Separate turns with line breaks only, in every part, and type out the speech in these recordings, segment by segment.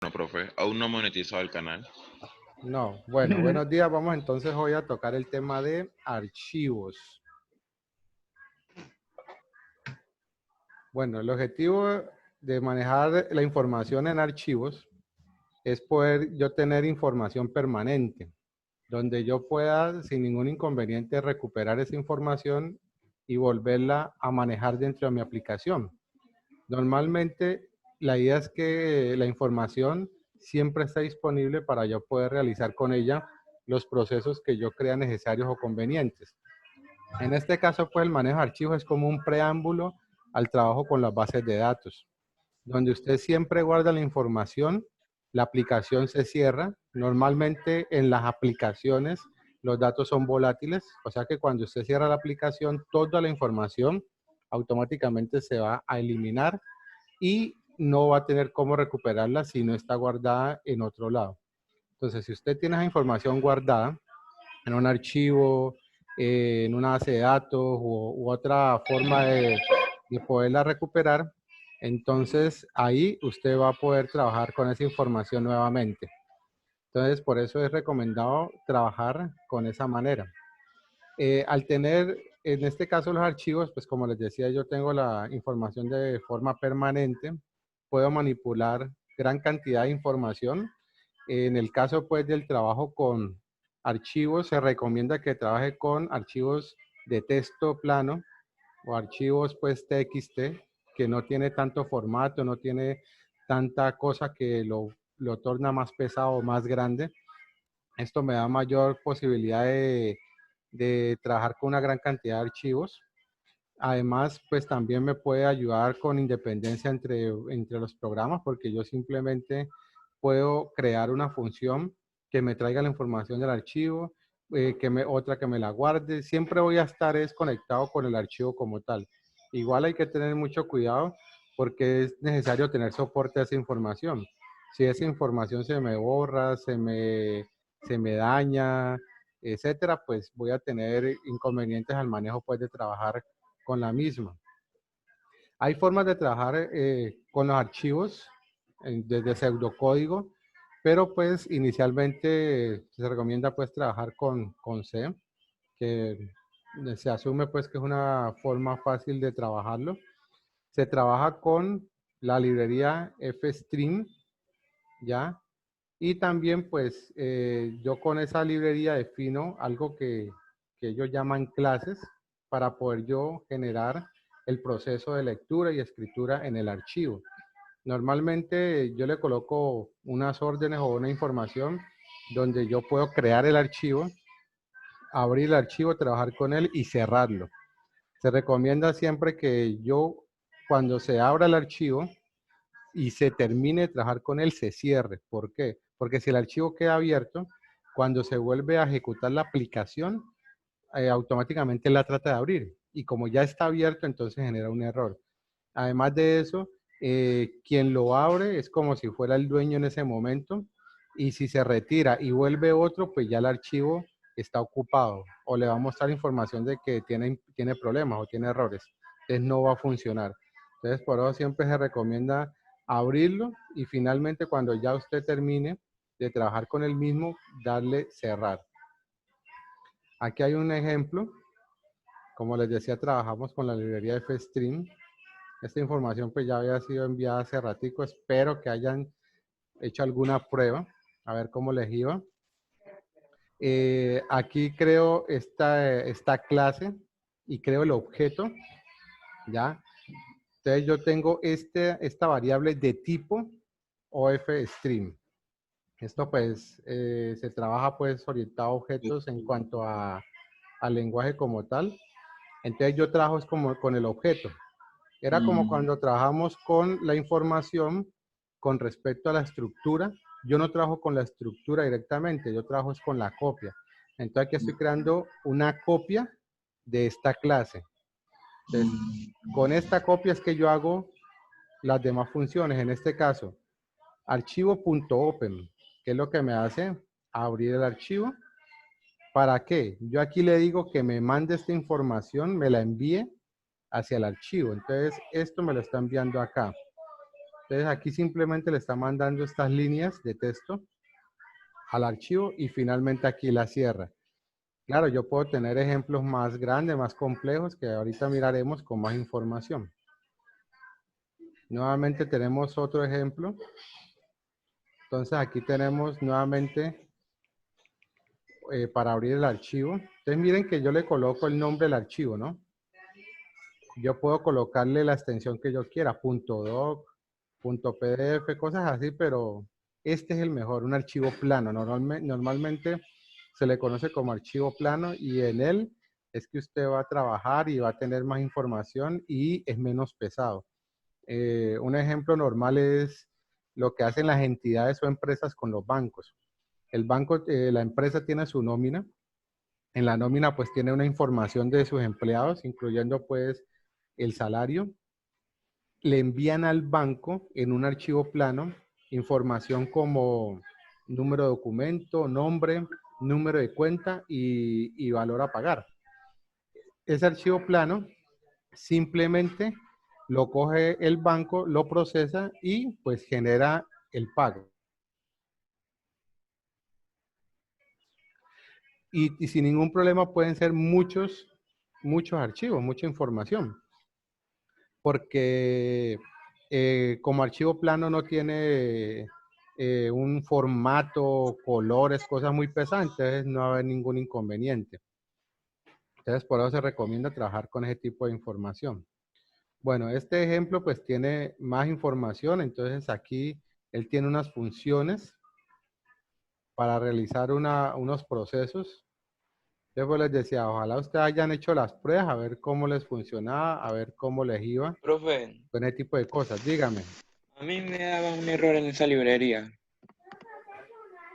Bueno, profe, aún no he monetizado el canal.
No, bueno, buenos días. Vamos entonces hoy a tocar el tema de archivos. Bueno, el objetivo de manejar la información en archivos es poder yo tener información permanente, donde yo pueda sin ningún inconveniente recuperar esa información y volverla a manejar dentro de mi aplicación. Normalmente la idea es que la información siempre está disponible para yo poder realizar con ella los procesos que yo crea necesarios o convenientes. En este caso, pues el manejo de archivos es como un preámbulo al trabajo con las bases de datos, donde usted siempre guarda la información, la aplicación se cierra. Normalmente en las aplicaciones los datos son volátiles, o sea que cuando usted cierra la aplicación, toda la información automáticamente se va a eliminar y no va a tener cómo recuperarla si no está guardada en otro lado. Entonces, si usted tiene esa información guardada en un archivo, en una base de datos u otra forma de poderla recuperar, entonces ahí usted va a poder trabajar con esa información nuevamente. Entonces, por eso es recomendado trabajar con esa manera. Al tener, en este caso, los archivos, pues como les decía, yo tengo la información de forma permanente, puedo manipular gran cantidad de información. En el caso, pues, del trabajo con archivos, se recomienda que trabaje con archivos de texto plano o archivos, pues, TXT, que no tiene tanto formato, no tiene tanta cosa que lo torna más pesado o más grande. Esto me da mayor posibilidad de trabajar con una gran cantidad de archivos. Además, pues también me puede ayudar con independencia entre los programas, porque yo simplemente puedo crear una función que me traiga la información del archivo, otra que me la guarde. Siempre voy a estar desconectado con el archivo como tal. Igual hay que tener mucho cuidado porque es necesario tener soporte a esa información. Si esa información se me borra, se me daña, etcétera, pues voy a tener inconvenientes al manejo pues de trabajar con la misma. Hay formas de trabajar con los archivos desde pseudocódigo, pero pues inicialmente se recomienda pues trabajar con C, que se asume pues que es una forma fácil de trabajarlo. Se trabaja con la librería FStream, ¿ya? Y también pues yo con esa librería defino algo que ellos llaman clases para poder yo generar el proceso de lectura y escritura en el archivo. Normalmente yo le coloco unas órdenes o una información donde yo puedo crear el archivo, abrir el archivo, trabajar con él y cerrarlo. Se recomienda siempre que yo, cuando se abra el archivo y se termine de trabajar con él, se cierre. ¿Por qué? Porque si el archivo queda abierto, cuando se vuelve a ejecutar la aplicación, automáticamente la trata de abrir. Y como ya está abierto, entonces genera un error. Además de eso, quien lo abre es como si fuera el dueño en ese momento. Y si se retira y vuelve otro, pues ya el archivo está ocupado o le va a mostrar información de que tiene problemas o tiene errores. Entonces no va a funcionar. Entonces por eso siempre se recomienda abrirlo y finalmente cuando ya usted termine de trabajar con el mismo, darle cerrar. Aquí hay un ejemplo. Como les decía, trabajamos con la librería de FStream. Esta información pues ya había sido enviada hace ratico. Espero que hayan hecho alguna prueba. A ver cómo les iba. Aquí creo esta clase y creo el objeto. ¿Ya? Entonces yo tengo esta variable de tipo OFStream. Esto pues se trabaja pues orientado a objetos en cuanto al lenguaje como tal. Entonces yo trabajo es como con el objeto. Era como cuando trabajamos con la información con respecto a la estructura. Yo no trabajo con la estructura directamente, yo trabajo es con la copia. Entonces aquí estoy creando una copia de esta clase. Entonces, con esta copia es que yo hago las demás funciones. En este caso, archivo.open, que es lo que me hace abrir el archivo. ¿Para qué? Yo aquí le digo que me mande esta información, me la envíe hacia el archivo. Entonces, esto me lo está enviando acá. Entonces aquí simplemente le está mandando estas líneas de texto al archivo y finalmente aquí la cierra. Claro, yo puedo tener ejemplos más grandes, más complejos, que ahorita miraremos con más información. Nuevamente tenemos otro ejemplo. Entonces aquí tenemos nuevamente para abrir el archivo. Entonces miren que yo le coloco el nombre del archivo, ¿no? Yo puedo colocarle la extensión que yo quiera, .doc, .pdf, cosas así, pero este es el mejor, un archivo plano. Normalmente se le conoce como archivo plano y en él es que usted va a trabajar y va a tener más información y es menos pesado. Un ejemplo normal es lo que hacen las entidades o empresas con los bancos. El banco, la empresa tiene su nómina. En la nómina pues tiene una información de sus empleados, incluyendo pues el salario. Le envían al banco en un archivo plano información como número de documento, nombre, número de cuenta y valor a pagar. Ese archivo plano simplemente lo coge el banco, lo procesa y pues genera el pago. Y sin ningún problema pueden ser muchos archivos, mucha información. Porque como archivo plano no tiene un formato, colores, cosas muy pesadas, entonces no va a haber ningún inconveniente. Entonces por eso se recomienda trabajar con ese tipo de información. Bueno, este ejemplo pues tiene más información, entonces aquí él tiene unas funciones para realizar unos procesos. Después les decía, ojalá ustedes hayan hecho las pruebas, a ver cómo les funcionaba, a ver cómo les iba
Profe,
con ese tipo de cosas. Dígame,
a mí me daba un error en esa librería.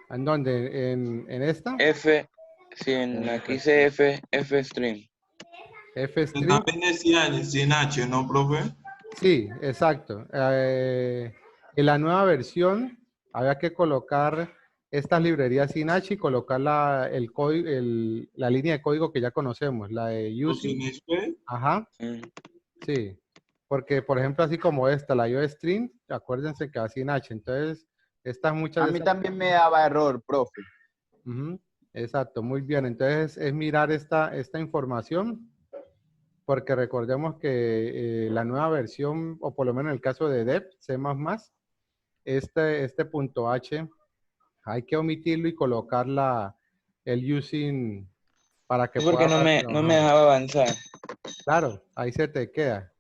¿en dónde? ¿En esta?
F, sí, en la que dice F Stream.
F-Stream.
También decía sin H, ¿no, profe?
Sí, exacto. En la nueva versión había que colocar estas librerías sin H y colocar la línea de código que ya conocemos, la de
¿O
using.
sin space?
Ajá,
Mm.
sí. Porque, por ejemplo, así como esta, la IOStream, acuérdense que va sin H. Entonces, estas muchas
A
de
mí
esas...
también me daba error, profe.
Ujú, exacto, muy bien. Entonces, es mirar esta información, porque recordemos que la nueva versión, o por lo menos en el caso de Dev, C++, este punto H, hay que omitirlo y colocar el using para que
Es porque
pueda
no no me
trabajar.
dejaba avanzar.
Claro, ahí se te queda.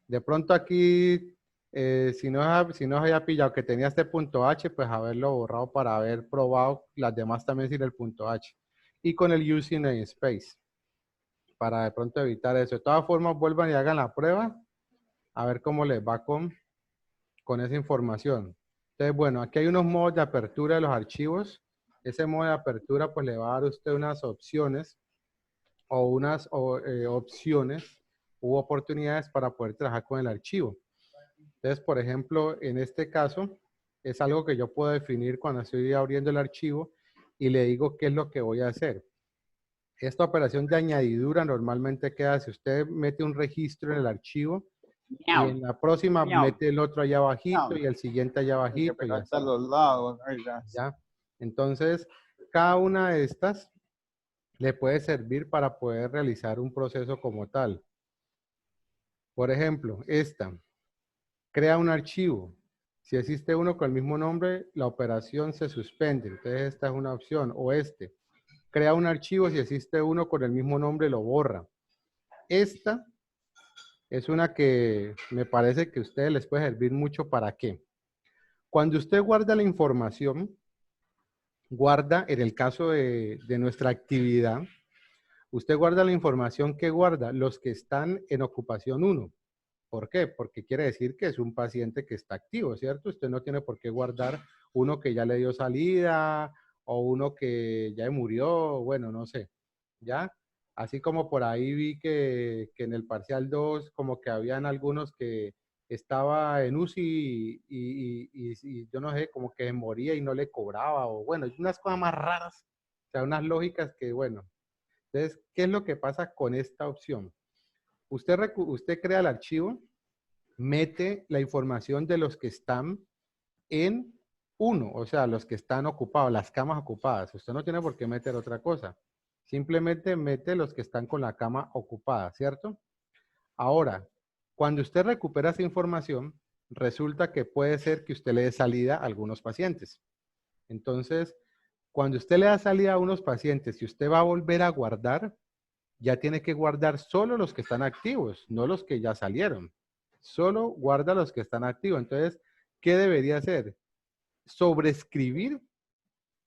De pronto aquí, si no había pillado que tenía este punto H, pues haberlo borrado para haber probado las demás también sin el punto H. Y con el using namespace, para de pronto evitar eso. De todas formas, vuelvan y hagan la prueba, a ver cómo les va con esa información. Entonces, bueno, aquí hay unos modos de apertura de los archivos. Ese modo de apertura, pues le va a dar a usted unas opciones o unas opciones u oportunidades para poder trabajar con el archivo. Entonces, por ejemplo, en este caso, es algo que yo puedo definir cuando estoy abriendo el archivo y le digo qué es lo que voy a hacer. Esta operación de añadidura normalmente queda si usted mete un registro en el archivo y en la próxima mete el otro allá abajito y el siguiente allá
Hay que
abajito y
pegarte
así.
a los lados. Oiga.
¿Ya? Entonces, cada una de estas le puede servir para poder realizar un proceso como tal. Por ejemplo, esta, crea un archivo. Si existe uno con el mismo nombre, la operación se suspende. Entonces, esta es una opción. O crea un archivo. Si existe uno con el mismo nombre, lo borra. Esta es una que me parece que a ustedes les puede servir mucho. ¿Para qué? Cuando usted guarda la información, guarda, en el caso de nuestra actividad, usted guarda la información que guarda los que están en ocupación 1. ¿Por qué? Porque quiere decir que es un paciente que está activo, ¿cierto? Usted no tiene por qué guardar uno que ya le dio salida o uno que ya murió, bueno, no sé, ¿ya? Así como por ahí vi que en el parcial 2 como que habían algunos que estaba en UCI y yo no sé, como que moría y no le cobraba o bueno, unas cosas más raras, o sea, unas lógicas que bueno. Entonces, ¿qué es lo que pasa con esta opción? Usted crea el archivo mete la información de los que están en uno, o sea, los que están ocupados, las camas ocupadas. Usted no tiene por qué meter otra cosa. Simplemente mete los que están con la cama ocupada, ¿cierto? Ahora, cuando usted recupera esa información, resulta que puede ser que usted le dé salida a algunos pacientes. Entonces, cuando usted le da salida a unos pacientes y usted va a volver a guardar, ya tiene que guardar solo los que están activos, no los que ya salieron. Solo guarda los que están activos. Entonces, ¿qué debería hacer? Sobreescribir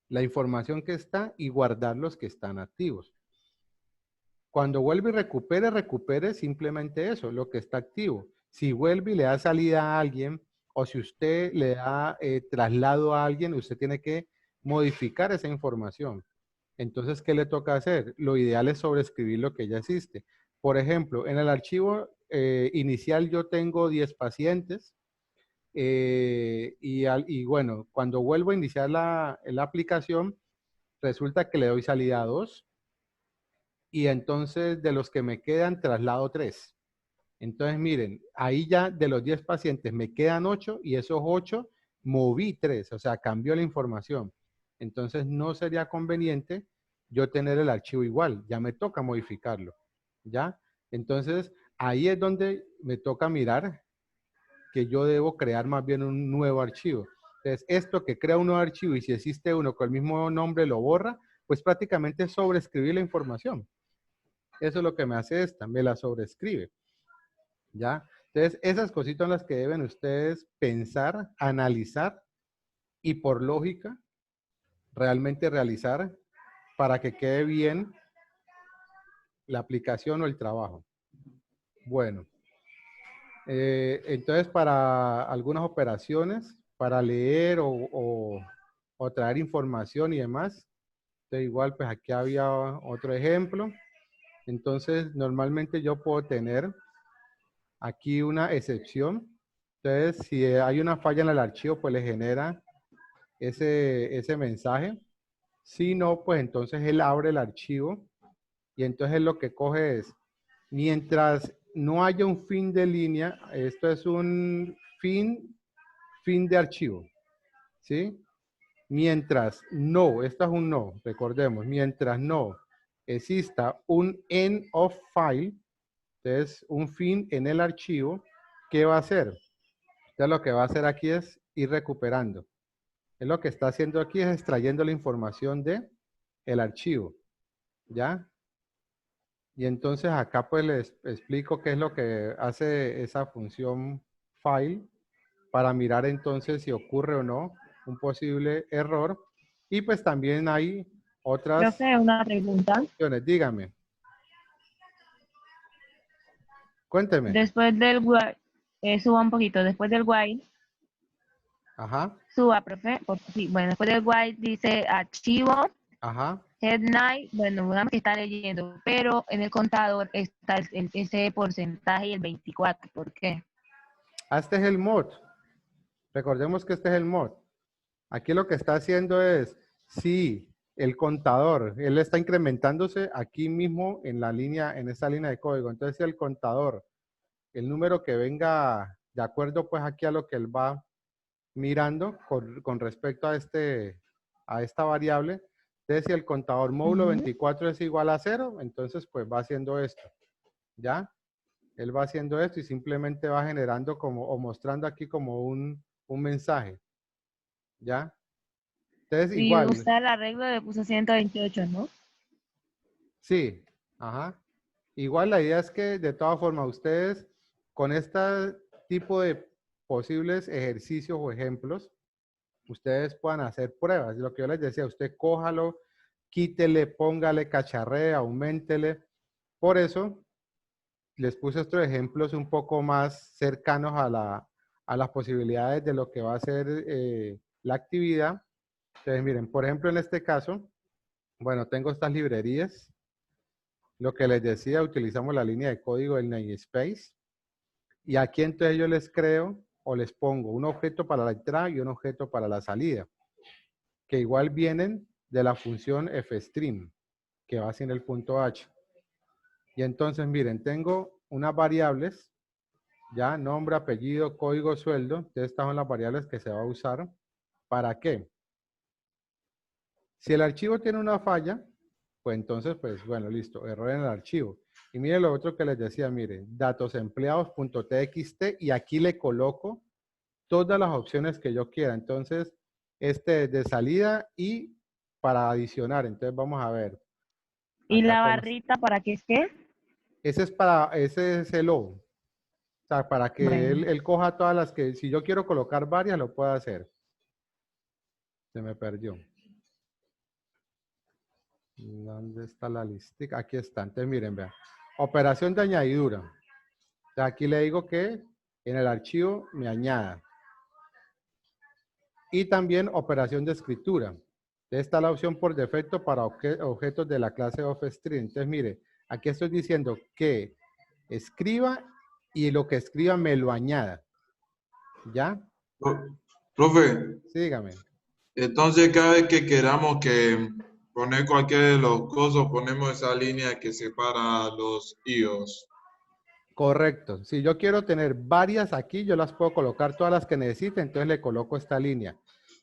la información que está y guardar los que están activos. Cuando vuelve y recupere simplemente eso, lo que está activo. Si vuelve y le da salida a alguien, o si usted le da traslado a alguien, usted tiene que modificar esa información. Entonces, ¿qué le toca hacer? Lo ideal es sobreescribir lo que ya existe. Por ejemplo, en el archivo inicial yo tengo 10 pacientes y bueno, cuando vuelvo a iniciar la aplicación, resulta que le doy salida a 2 y entonces de los que me quedan traslado 3. Entonces, miren, ahí ya de los 10 pacientes me quedan 8 y esos 8 moví 3, o sea, cambió la información. Entonces, no sería conveniente yo tener el archivo igual, ya me toca modificarlo, ¿ya? Entonces, ahí es donde me toca mirar que yo debo crear más bien un nuevo archivo. Entonces, esto que crea un nuevo archivo y si existe uno con el mismo nombre lo borra, pues prácticamente es sobreescribir la información. Eso es lo que me hace esta, me la sobreescribe. ¿Ya? Entonces, esas cositas son las que deben ustedes pensar, analizar y por lógica realmente realizar para que quede bien la aplicación o el trabajo. Bueno, entonces para algunas operaciones, para leer o traer información y demás, entonces igual pues aquí había otro ejemplo. Entonces, normalmente yo puedo tener aquí una excepción. Entonces, si hay una falla en el archivo, pues le genera ese mensaje. Si no, pues entonces él abre el archivo y entonces lo que coge es, mientras no haya un fin de línea, esto es un fin de archivo, ¿sí? Mientras no, esto es un no, recordemos, mientras no exista un end of file, entonces un fin en el archivo, ¿qué va a hacer? Entonces lo que va a hacer aquí es ir recuperando. Es lo que está haciendo aquí es extrayendo la información de el archivo, ¿ya? Y entonces acá pues les explico qué es lo que hace esa función file para mirar entonces si ocurre o no un posible error. Y pues también hay otras
Profe, una pregunta.
opciones. Dígame. Cuénteme.
Después del while, suba un poquito. Después del while,
Ajá,
suba, profe. Sí, bueno, después del while dice archivo,
ajá.
head night. Bueno, digamos que está leyendo, pero en el contador está ese porcentaje y el 24. ¿Por qué?
Este es el mod. Recordemos que este es el mod. Aquí lo que está haciendo es, si el contador, él está incrementándose aquí mismo en la línea, en esta línea de código. Entonces, si el contador, el número que venga de acuerdo pues aquí a lo que él va mirando con respecto a esta variable, entonces si el contador módulo 24 es igual a 0, entonces pues va haciendo esto, ¿ya? Él va haciendo esto y simplemente va generando como, o mostrando aquí como un mensaje, ¿ya? Entonces
Y
igual,
usted el arreglo le puso 128, ¿no?
sí, ajá. Igual la idea es que de todas formas ustedes con este tipo de posibles ejercicios o ejemplos, ustedes puedan hacer pruebas. Lo que yo les decía, usted cójalo, quítele, póngale, cacharree, auméntele. Por eso les puse estos ejemplos un poco más cercanos a las posibilidades de lo que va a ser la actividad. Entonces, miren, por ejemplo, en este caso, bueno, tengo estas librerías. Lo que les decía, utilizamos la línea de código del namespace. Y aquí entonces yo les creo o les pongo un objeto para la entrada y un objeto para la salida, que igual vienen de la función fstream, que va sin el punto h. Y entonces, miren, tengo unas variables Ya, nombre, apellido, código, sueldo. Entonces, estas son las variables que se va a usar. ¿Para qué? Si el archivo tiene una falla, pues entonces, pues bueno, listo, error en el archivo. Y mire lo otro que les decía, mire, datosempleados.txt y aquí le coloco todas las opciones que yo quiera. Entonces, este es de salida y para adicionar. Entonces, vamos a ver.
¿Y
Acá
la
podemos-
barrita para qué es qué?
ese es el O. O sea, para que
Bueno,
él coja todas las que, si yo quiero colocar varias, lo puedo hacer. Se me perdió. ¿Dónde está la listica? Aquí está. Entonces, miren, vean. Operación de añadidura. O sea, aquí le digo que en el archivo me añada. Y también operación de escritura. Entonces, está la opción por defecto para objetos de la clase OffStream. Entonces, mire, aquí estoy diciendo que escriba y lo que escriba me lo añada. ¿Ya?
Profe,
Sí, dígame.
entonces cada vez que queramos que poner cualquiera de los cosas, ponemos esa línea que separa los iOS.
Correcto. Si yo quiero tener varias aquí, yo las puedo colocar todas las que necesite, entonces le coloco esta línea.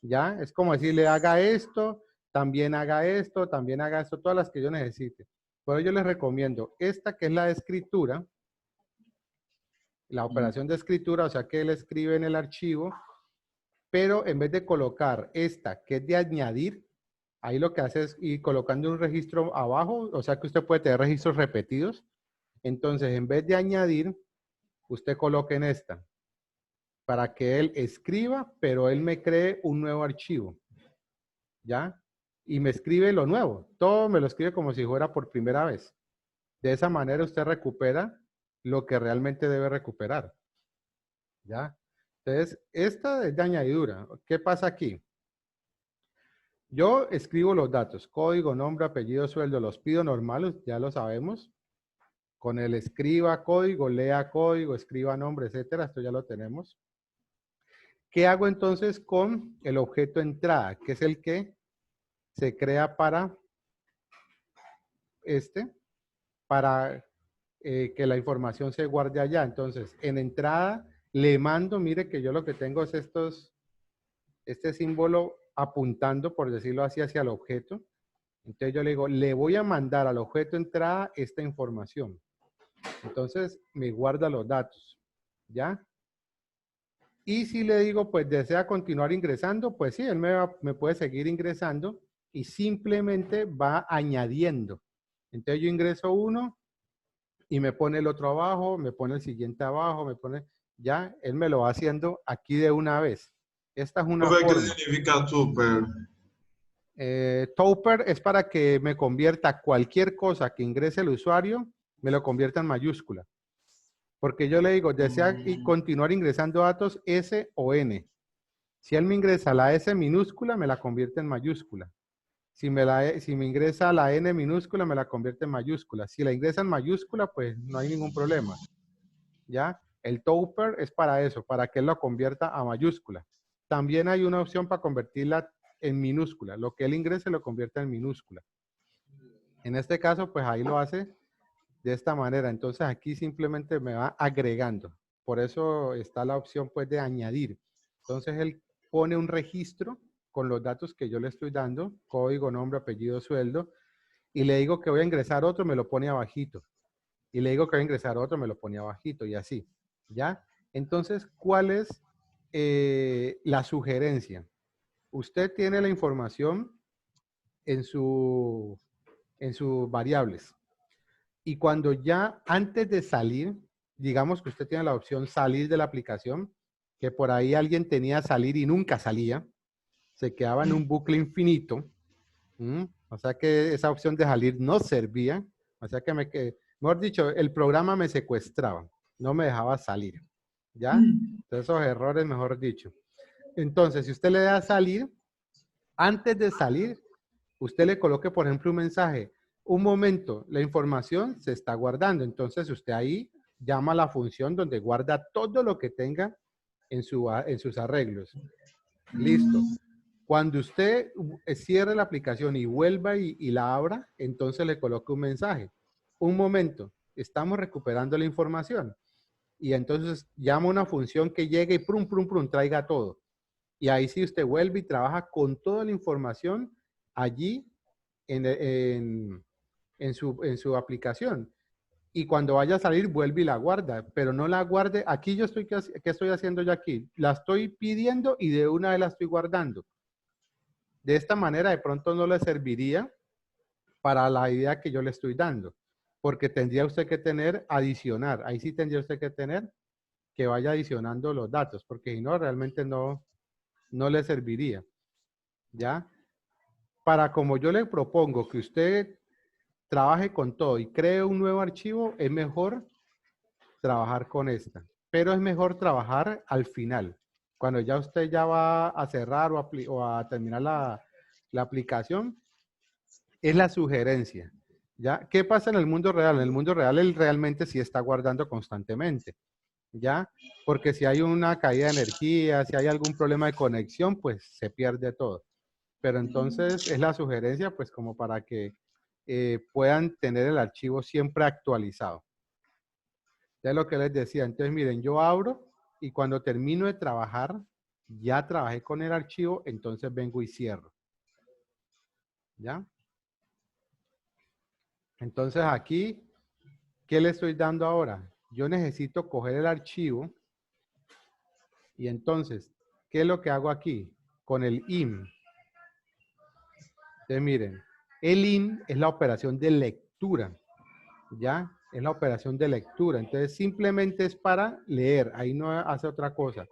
¿Ya? Es como decirle, haga esto, también haga esto, también haga esto, todas las que yo necesite. Pero yo les recomiendo esta que es la de escritura, la operación de escritura, o sea que él escribe en el archivo, pero en vez de colocar esta que es de añadir, ahí lo que hace es ir colocando un registro abajo, o sea que usted puede tener registros repetidos. Entonces, en vez de añadir, usted coloque en esta, para que él escriba, pero él me cree un nuevo archivo, ¿ya? Y me escribe lo nuevo, todo me lo escribe como si fuera por primera vez. De esa manera usted recupera lo que realmente debe recuperar, ¿ya? Entonces, esta es de añadidura. ¿Qué pasa aquí? Yo escribo los datos, código, nombre, apellido, sueldo, los pido normales, ya lo sabemos. Con el escriba código, lea código, escriba nombre, etcétera, esto ya lo tenemos. ¿Qué hago entonces con el objeto entrada? Que es el que se crea para para que la información se guarde allá. Entonces, en entrada le mando, mire que yo lo que tengo es este símbolo apuntando, por decirlo así, hacia el objeto. Entonces yo le digo, le voy a mandar al objeto entrada esta información. Entonces me guarda los datos, ¿ya? Y si le digo, pues desea continuar ingresando, pues sí, él me puede seguir ingresando y simplemente va añadiendo. Entonces yo ingreso uno y me pone el otro abajo, me pone el siguiente abajo, me pone, ya, él me lo va haciendo aquí de una vez. Esta es una
Profe, ¿qué
forma.
significa super?
Topper es para que me convierta cualquier cosa que ingrese el usuario, me lo convierta en mayúscula. Porque yo le digo, desea continuar ingresando datos S o N. Si él me ingresa la S minúscula, me la convierte en mayúscula. Si me ingresa la N minúscula, me la convierte en mayúscula. Si la ingresa en mayúscula, pues no hay ningún problema. ¿Ya? El topper es para eso, para que él lo convierta a mayúscula. También hay una opción para convertirla en minúscula. Lo que él ingrese lo convierte en minúscula. En este caso, pues ahí lo hace de esta manera. Entonces aquí simplemente me va agregando. Por eso está la opción pues de añadir. Entonces él pone un registro con los datos que yo le estoy dando, código, nombre, apellido, sueldo, y le digo que voy a ingresar otro, me lo pone abajito. Y le digo que voy a ingresar otro, me lo pone abajito y así. ¿Ya? Entonces, ¿cuál es la sugerencia? Usted tiene la información en sus variables. Y cuando ya antes de salir, digamos que usted tiene la opción salir de la aplicación, que por ahí alguien tenía salir y nunca salía, se quedaba en un bucle infinito. O sea que esa opción de salir no servía. O sea que mejor dicho, el programa me secuestraba, no me dejaba salir. ¿Ya? Entonces, esos errores, mejor dicho. Entonces, si usted le da a salir, antes de salir, usted le coloque, por ejemplo, un mensaje. Un momento, la información se está guardando. Entonces, usted ahí llama a la función donde guarda todo lo que tenga en sus arreglos. Listo. Cuando usted cierre la aplicación y vuelva y la abra, entonces le coloque un mensaje. Un momento, estamos recuperando la información. y entonces llama una función que llegue y prum, prum, prum, traiga todo. Y ahí sí usted vuelve y trabaja con toda la información allí en su aplicación. Y cuando vaya a salir, vuelve y la guarda, pero no la guarde. Aquí yo estoy, ¿qué estoy haciendo yo aquí? La estoy pidiendo y de una vez la estoy guardando. De esta manera, de pronto no le serviría para la idea que yo le estoy dando, porque tendría usted que adicionar. Ahí sí tendría usted que tener que vaya adicionando los datos, porque si no, realmente no le serviría. ¿Ya? Para como yo le propongo que usted trabaje con todo y cree un nuevo archivo, es mejor trabajar con esta. Pero es mejor trabajar al final. Cuando ya usted ya va a cerrar o a terminar la aplicación, es la sugerencia. ¿Ya? ¿Qué pasa en el mundo real? En el mundo real, él realmente sí está guardando constantemente. ¿Ya? Porque si hay una caída de energía, si hay algún problema de conexión, pues se pierde todo. Pero entonces es la sugerencia, pues como para que puedan tener el archivo siempre actualizado. Ya lo que les decía. Entonces, miren, yo abro y cuando termino de trabajar, ya trabajé con el archivo, entonces vengo y cierro. ¿Ya? Entonces aquí, ¿qué le estoy dando ahora? Yo necesito coger el archivo y entonces, ¿qué es lo que hago aquí? Con el IM. Entonces, miren, el IM es la operación de lectura. ¿Ya? Es la operación de lectura. Entonces, simplemente es para leer. Ahí no hace otra cosa.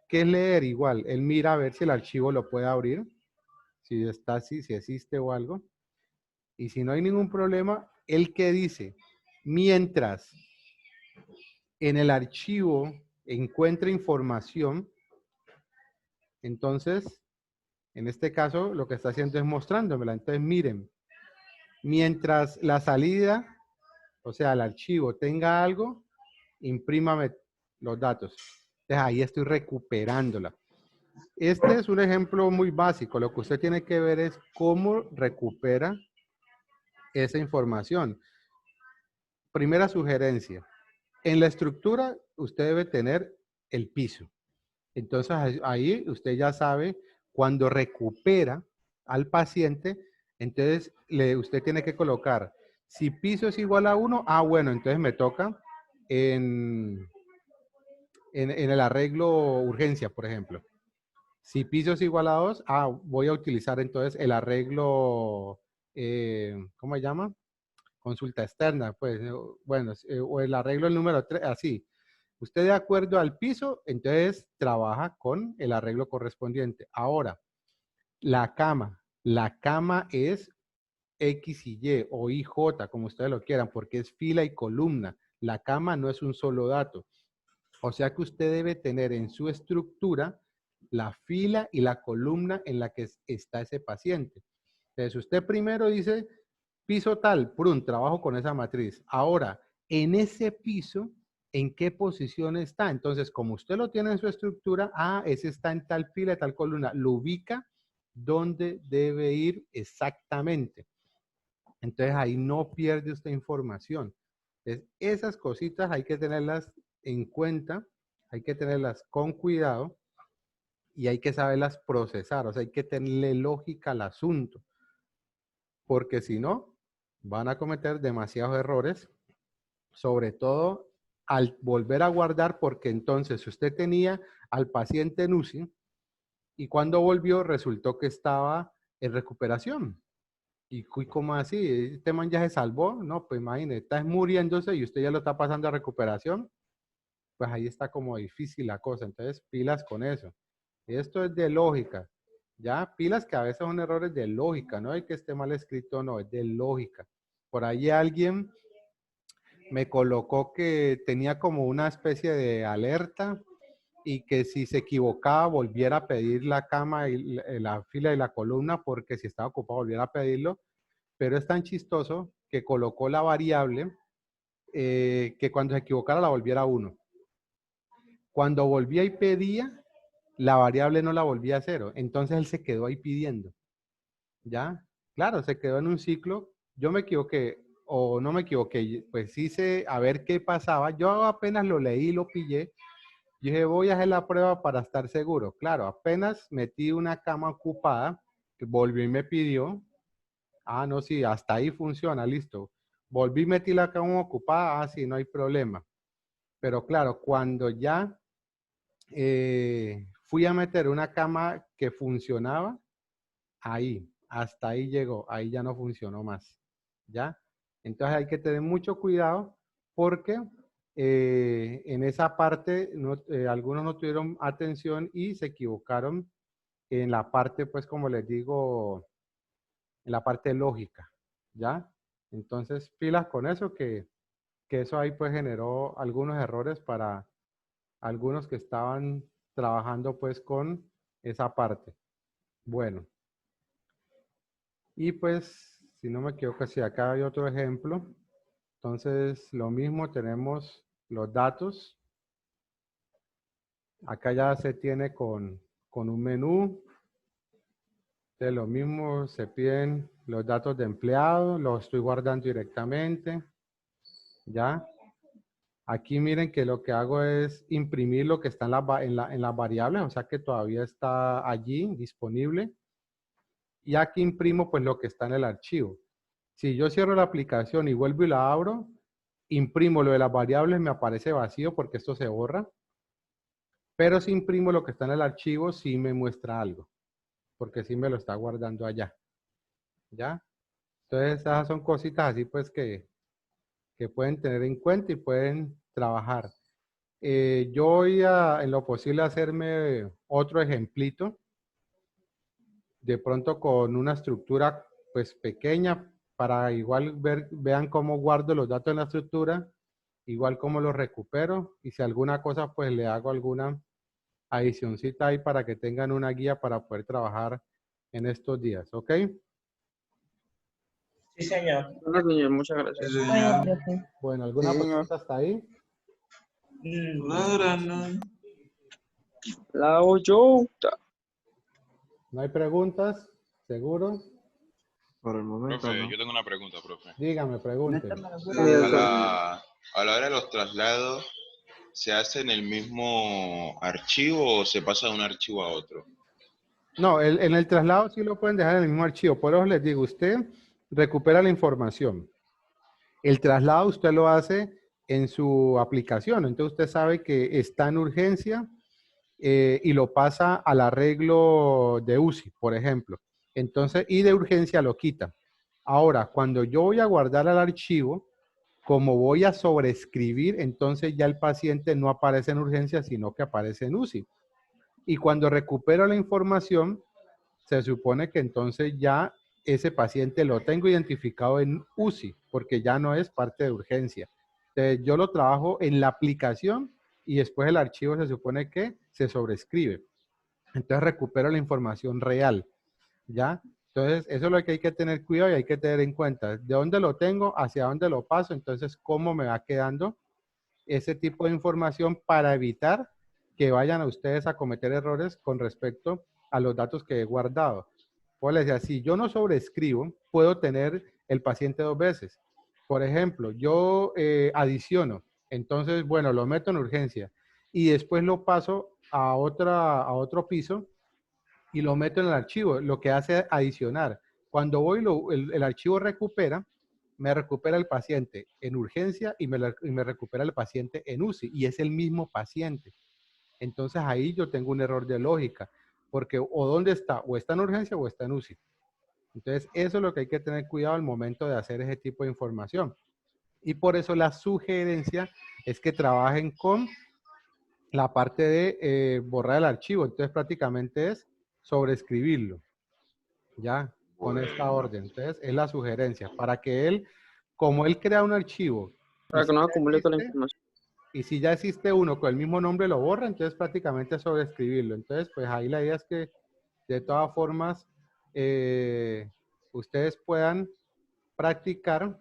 ¿Qué es leer? Igual, él mira a ver si el archivo lo puede abrir. Si está así, si existe o algo. Y si no hay ningún problema, ¿él qué dice? Mientras en el archivo encuentre información, entonces, en este caso, lo que está haciendo es mostrándomela. Entonces, miren, mientras la salida, o sea, el archivo tenga algo, imprímame los datos. Entonces, ahí estoy recuperándola. Este es un ejemplo muy básico. Lo que usted tiene que ver es cómo recupera esa información. Primera sugerencia. En la estructura, usted debe tener el piso. Entonces, ahí usted ya sabe, cuando recupera al paciente, entonces usted tiene que colocar, si piso es igual a 1, bueno, entonces me toca en el arreglo urgencia, por ejemplo. Si piso es igual a 2, voy a utilizar entonces el arreglo, ¿cómo se llama? Consulta externa, pues, bueno, o el arreglo el número 3, así. Usted de acuerdo al piso, entonces trabaja con el arreglo correspondiente. Ahora, la cama es X y Y o IJ, como ustedes lo quieran, porque es fila y columna. La cama no es un solo dato. O sea que usted debe tener en su estructura la fila y la columna en la que está ese paciente. Entonces, usted primero dice, piso tal, prum, trabajo con esa matriz. Ahora, en ese piso, ¿en qué posición está? Entonces, como usted lo tiene en su estructura, ese está en tal fila, tal columna, lo ubica donde debe ir exactamente. Entonces, ahí no pierde usted información. Entonces, esas cositas hay que tenerlas en cuenta, hay que tenerlas con cuidado y hay que saberlas procesar, o sea, hay que tenerle lógica al asunto, porque si no, van a cometer demasiados errores, sobre todo al volver a guardar, porque entonces usted tenía al paciente en UCI y cuando volvió resultó que estaba en recuperación. ¿Y cómo así? ¿Este man ya se salvó? No, pues imagínese, está muriéndose y usted ya lo está pasando a recuperación. Pues ahí está como difícil la cosa. Entonces, pilas con eso. Esto es de lógica. Ya, pilas que a veces son errores de lógica, no es que esté mal escrito, no, es de lógica. Por ahí alguien me colocó que tenía como una especie de alerta y que si se equivocaba volviera a pedir la cama y la fila y la columna porque si estaba ocupado volviera a pedirlo, pero es tan chistoso que colocó la variable que cuando se equivocara la volviera a 1. Cuando volvía y pedía, la variable no la volvía a 0. Entonces él se quedó ahí pidiendo. ¿Ya? Claro, se quedó en un ciclo. Yo me equivoqué o no me equivoqué, pues hice a ver qué pasaba. Yo apenas lo leí, lo pillé. Yo dije, voy a hacer la prueba para estar seguro. Claro, apenas metí una cama ocupada, volvió y me pidió. Ah, no, sí, hasta ahí funciona, listo. Volví, metí la cama ocupada, ah, sí, no hay problema. Pero claro, cuando ya fui a meter una cama que funcionaba, ahí, hasta ahí llegó, ahí ya no funcionó más, ¿ya? Entonces hay que tener mucho cuidado porque en esa parte algunos no tuvieron atención y se equivocaron en la parte, pues como les digo, en la parte lógica, ¿ya? Entonces pilas con eso que eso ahí pues generó algunos errores para algunos que estaban trabajando pues con esa parte. Bueno. Y pues, si no me equivoco, si acá hay otro ejemplo. Entonces, lo mismo, tenemos los datos. Acá ya se tiene con un menú. De lo mismo, se piden los datos de empleado, los estoy guardando directamente. ¿Ya? Aquí miren que lo que hago es imprimir lo que está en las variables, o sea que todavía está allí disponible. Y aquí imprimo pues lo que está en el archivo. Si yo cierro la aplicación y vuelvo y la abro, imprimo lo de las variables, me aparece vacío porque esto se borra. Pero si imprimo lo que está en el archivo, sí me muestra algo, porque sí me lo está guardando allá. ¿Ya? Entonces, esas son cositas así pues que pueden tener en cuenta y pueden trabajar. Yo voy a, en lo posible, hacerme otro ejemplito, de pronto con una estructura pues pequeña, para igual vean cómo guardo los datos en la estructura, igual cómo los recupero, y si alguna cosa pues le hago alguna adicioncita ahí para que tengan una guía para poder trabajar en estos días, ¿ok?
Sí, señor.
Bueno, señor, muchas gracias.
Sí,
Bueno,
señor.
profe.
Bueno, ¿alguna
Sí, señor.
pregunta hasta ahí?
Ahora no.
La hago yo.
¿No hay preguntas? ¿Seguro?
Por el momento
Profe,
no.
yo tengo una pregunta, profe.
Dígame, pregunte.
A la hora de los traslados, ¿se hace en el mismo archivo o se pasa de un archivo a otro?
No, en el traslado sí lo pueden dejar en el mismo archivo. Por eso les digo, usted recupera la información. El traslado usted lo hace en su aplicación. Entonces usted sabe que está en urgencia y lo pasa al arreglo de UCI, por ejemplo. Entonces, y de urgencia lo quita. Ahora, cuando yo voy a guardar al archivo, como voy a sobreescribir, entonces ya el paciente no aparece en urgencia, sino que aparece en UCI. Y cuando recupero la información, se supone que entonces ya ese paciente lo tengo identificado en UCI, porque ya no es parte de urgencia. Entonces, yo lo trabajo en la aplicación y después el archivo se supone que se sobrescribe. Entonces, recupero la información real, ¿ya? Entonces, eso es lo que hay que tener cuidado y hay que tener en cuenta. ¿De dónde lo tengo? ¿Hacia dónde lo paso? Entonces, ¿cómo me va quedando ese tipo de información para evitar que vayan a ustedes a cometer errores con respecto a los datos que he guardado? Pues les decía, si yo no sobrescribo, puedo tener el paciente dos veces. Por ejemplo, yo adiciono, entonces, bueno, lo meto en urgencia y después lo paso a otro piso y lo meto en el archivo, lo que hace es adicionar. Cuando voy, el archivo recupera, me recupera el paciente en urgencia y me recupera el paciente en UCI, y es el mismo paciente. Entonces ahí yo tengo un error de lógica, porque o dónde está, o está en urgencia o está en UCI. Entonces eso es lo que hay que tener cuidado al momento de hacer ese tipo de información. Y por eso la sugerencia es que trabajen con la parte de borrar el archivo. Entonces prácticamente es sobreescribirlo, ya, con esta
Bueno,
orden. Entonces es la sugerencia, para que él, como él crea un archivo,
Para que no
ya
acumule toda la
existe,
información.
y si ya existe uno con el mismo nombre lo borra, entonces prácticamente es sobreescribirlo. Entonces, pues ahí la idea es que de todas formas ustedes puedan practicar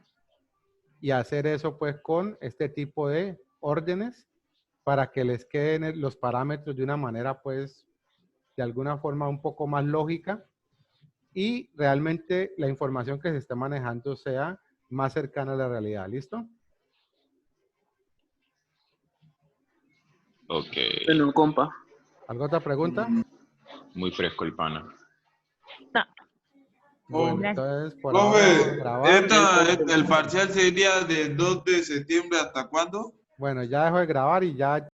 y hacer eso pues con este tipo de órdenes para que les queden los parámetros de una manera pues de alguna forma un poco más lógica y realmente la información que se está manejando sea más cercana a la realidad. ¿Listo?
Ok.
Bueno, compa.
¿Alguna otra pregunta?
Muy fresco el pana.
Bueno,
Gracias.
entonces por ahora vamos a
Profe,
grabar.
el parcial sería del 2 de septiembre, ¿hasta cuándo?
Bueno, ya dejo de grabar y ya